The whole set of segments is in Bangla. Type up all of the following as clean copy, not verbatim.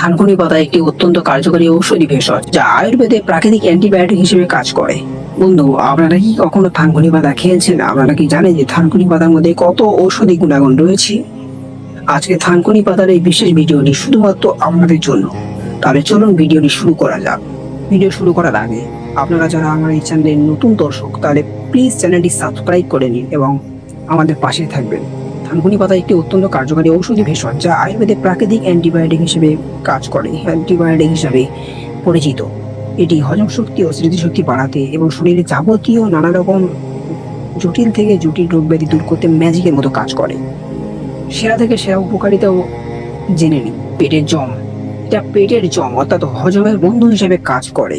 থানকুনি পাতা একটি অত্যন্ত কার্যকরী ঔষধি ভেষজ যা আয়ুর্বেদে প্রাকৃতিক অ্যান্টিবায়োটিক হিসেবে কাজ করে। বন্ধু, আপনারা কি কখনো থানকুনি পাতা খেয়েছেন? আপনারা কি জানেন যে থানকুনি পাতার মধ্যে কত ঔষধি গুণাগুণ রয়েছে? আজকে থানকুনি পাতার এই বিশেষ ভিডিওটি শুধুমাত্র আপনাদের জন্য। তাহলে চলুন ভিডিওটি শুরু করা যাক। ভিডিও শুরু করার আগে আপনারা যারা আমার এই চ্যানেলের নতুন দর্শক, তাহলে প্লিজ চ্যানেলটি সাবস্ক্রাইব করে নিন এবং আমাদের পাশে থাকবেন। থানকুনি পাতা একটি অত্যন্ত কার্যকরী ঔষধি ভেষজ যা আয়ুর্বেদে প্রাকৃতিক অ্যান্টিবায়োটিক হিসেবে কাজ করে। অ্যান্টিবায়োটিক হিসেবে পরিচিত। এটি হজম শক্তি ও স্মৃতিশক্তি বাড়াতে এবং শরীরে যাবতীয় নানা রকম জটিল থেকে জটিল রোগ ব্যাধি দূর করতে ম্যাজিকের মতো কাজ করে। সেরা থেকে সেরা উপকারিতাও জেনে নিই। পেটের জম, এটা পেটের জম অর্থাৎ হজমের বন্ধু হিসেবে কাজ করে।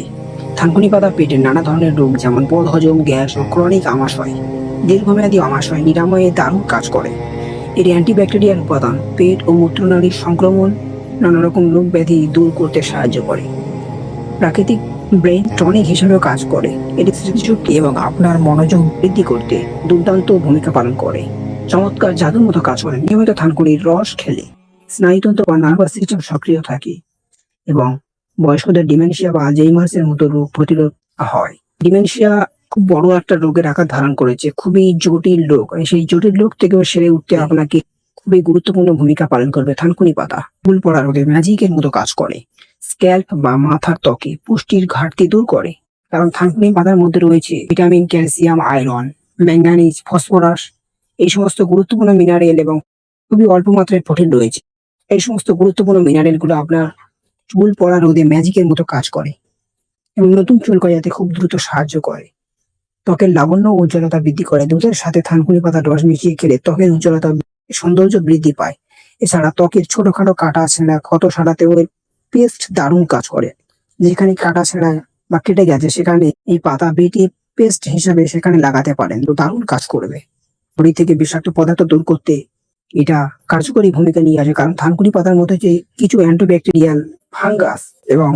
থানকুনি পাতা পেটের নানা ধরনের রোগ যেমন বদহজম, গ্যাস ও ক্রনিক আমাশয়, দীর্ঘমেয়াদী আমাশয় নিরাময়ে দারুণ কাজ করে। এর অ্যান্টিব্যাকটেরিয়াল উপাদান পেট ও মূত্রনালীর সংক্রমণ, নানা রকম রোগ ব্যাধি দূর করতে সাহায্য করে। প্রাকৃতিক ব্রেন টনিক হিসেবেও কাজ করে। এটি স্মৃতিশক্তি এবং আপনার মনোযোগ বৃদ্ধি করতে দুর্দান্ত ভূমিকা পালন করে। চমৎকার জাদুর মতো কাজ করে। নিয়মিত থানকুনির রস খেলে স্নায়ুতন্ত্র বা নার্ভাস সিস্টেম সক্রিয় থাকে এবং বয়স্কদের ডিমেনশিয়া বা আলঝেইমার্সের মতো রোগ প্রতিরোধ হয়। ডিমেনশিয়া খুব বড় একটা রোগের আকার ধারণ করেছে, খুবই জটিল রোগ। সেই জটিল রোগ থেকেও সেরে উঠতে আপনাকে খুবই গুরুত্বপূর্ণ ভূমিকা পালন করবে থানকুনি পাতা। চুল পড়া রোগে ম্যাজিকের মতো কাজ করে। স্ক্যাল্প বা মাথার ত্বকে পুষ্টির ঘাটতি দূর করে, কারণ থানকুনি পাতার মধ্যে রয়েছে vitamin, calcium, iron, manganese, phosphorus, এই সমস্ত গুরুত্বপূর্ণ মিনারেল এবং খুবই অল্প মাত্রায় প্রোটিন রয়েছে। এই সমস্ত গুরুত্বপূর্ণ মিনারেলগুলো আপনার চুল পড়া রোধে ম্যাজিকের মতো কাজ করে এবং নতুন চুল গজাতে খুব দ্রুত সাহায্য করে। ত্বকের লাবণ্য ও উজ্জ্বলতা বৃদ্ধি করে। দুধের সাথে থানকুনি পাতার রস মিশিয়ে খেলে ত্বকের উজ্জ্বলতা, সৌন্দর্য বৃদ্ধি পায়। এছাড়া ত্বকের ছোটখাটো কাটা ছেঁড়া, ক্ষত সারাতেও এর পেস্ট দারুণ কাজ করে। যেখানে কাটা ছেঁড়া বা কেটে গেছে সেখানে এই পাতা বেটে পেস্ট হিসাবে সেখানে লাগাতে পারেন, তো দারুণ কাজ করবে। শরীর থেকে বিষাক্ত পদার্থ দূর করতে এটা কার্যকরী ভূমিকা নিয়ে আসে, কারণ থানকুনি পাতার মধ্যে যে কিছু অ্যান্টিব্যাকটেরিয়াল ফাঙ্গাস এবং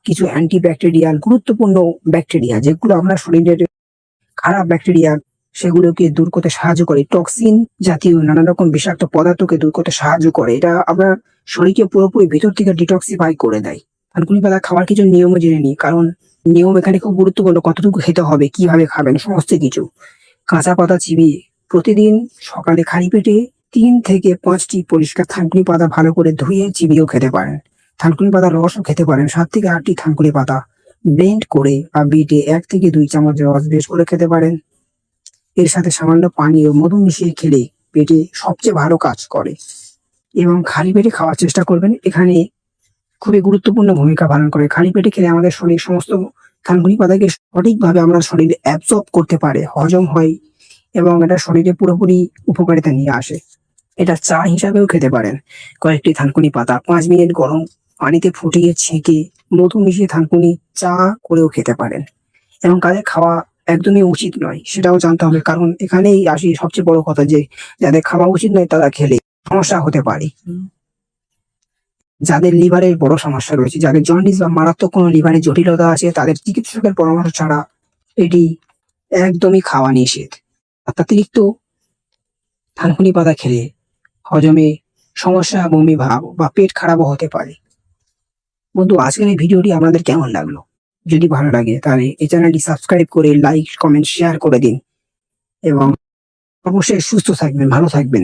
কিছু অ্যান্টিব্যাকটেরিয়াল গুরুত্বপূর্ণ ব্যাকটেরিয়া, যেগুলো আপনার শরীরের খারাপ ব্যাকটেরিয়া, সেগুলোকে দূর করতে সাহায্য করে। টক্সিন জাতীয় নানা রকম বিষাক্ত পদার্থকে দূর করতে সাহায্য করে। এটা আপনার শরীরকে পুরোপুরি ভিতর থেকে ডিটক্সিফাই করে দেয়। থানকুনি পাতা খাওয়ার কিছু নিয়মও জেনে নিই, কারণ নিয়ম এখানে খুব গুরুত্বপূর্ণ। কতটুকু খেতে হবে, কিভাবে খাবেন, সমস্ত কিছু। কাঁচা পাতা চিবিয়ে প্রতিদিন সকালে খালি পেটে 3 থেকে 5টি পরিষ্কার থানকুনি পাতা ভালো করে ধুয়ে চিবিয়েও খেতে পারেন। থানকুনি পাতার রসও খেতে পারেন। 7 থেকে 8টি থানকুনি পাতা ব্লেন্ড করে বা বিটে 1 থেকে 2 চামচ রস বেশ করে খেতে পারেন। এর সাথে সামান্য পানি ও মধু মিশিয়ে খেলে পেটে সবচেয়ে ভালো কাজ করে এবং খালি পেটে খাওয়ার চেষ্টা করবেন। এখানে খুবই গুরুত্বপূর্ণ ভূমিকা পালন করে। খালি পেটে খেলে আমাদের শরীর সমস্ত থানকুনি পাতাকে সঠিকভাবে আমরা শরীরে অ্যাবজর্ব করতে পারে, হজম হয় এবং এটা শরীরে পুরোপুরি উপকারিতা নিয়ে আসে। এটা চা হিসাবেও খেতে পারেন। কয়েকটি থানকুনি পাতা 5 মিনিট গরম পানিতে ফুটিয়ে ছেঁকে মধু মিশিয়ে থানকুনি চা করেও খেতে পারেন। এবং কাদের খাওয়া একদমই উচিত নয় সেটাও জানতে হবে, কারণ এখানেই আসি সবচেয়ে বড় কথা, যে যাদের খাওয়া উচিত নয় তারা খেলে সমস্যা হতে পারে। যাদের লিভারের বড় সমস্যা রয়েছে, যাদের জন্ডিস বা মারাত্মক কোনো লিভারের জটিলতা আছে, তাদের চিকিৎসকের পরামর্শ ছাড়া এটি একদমই খাওয়া নিষেধ। অতিরিক্ত থানকুনি পাতা খেলে হজমে সমস্যা, বমি ভাব বা পেট খারাপও হতে পারে। বন্ধু, আজকের এই ভিডিওটি আপনাদের কেমন লাগলো? যদি ভালো লাগে তাহলে এই চ্যানেলটি সাবস্ক্রাইব করে লাইক, কমেন্ট, শেয়ার করে দিন এবং অবশ্যই সুস্থ থাকবেন, ভালো থাকবেন।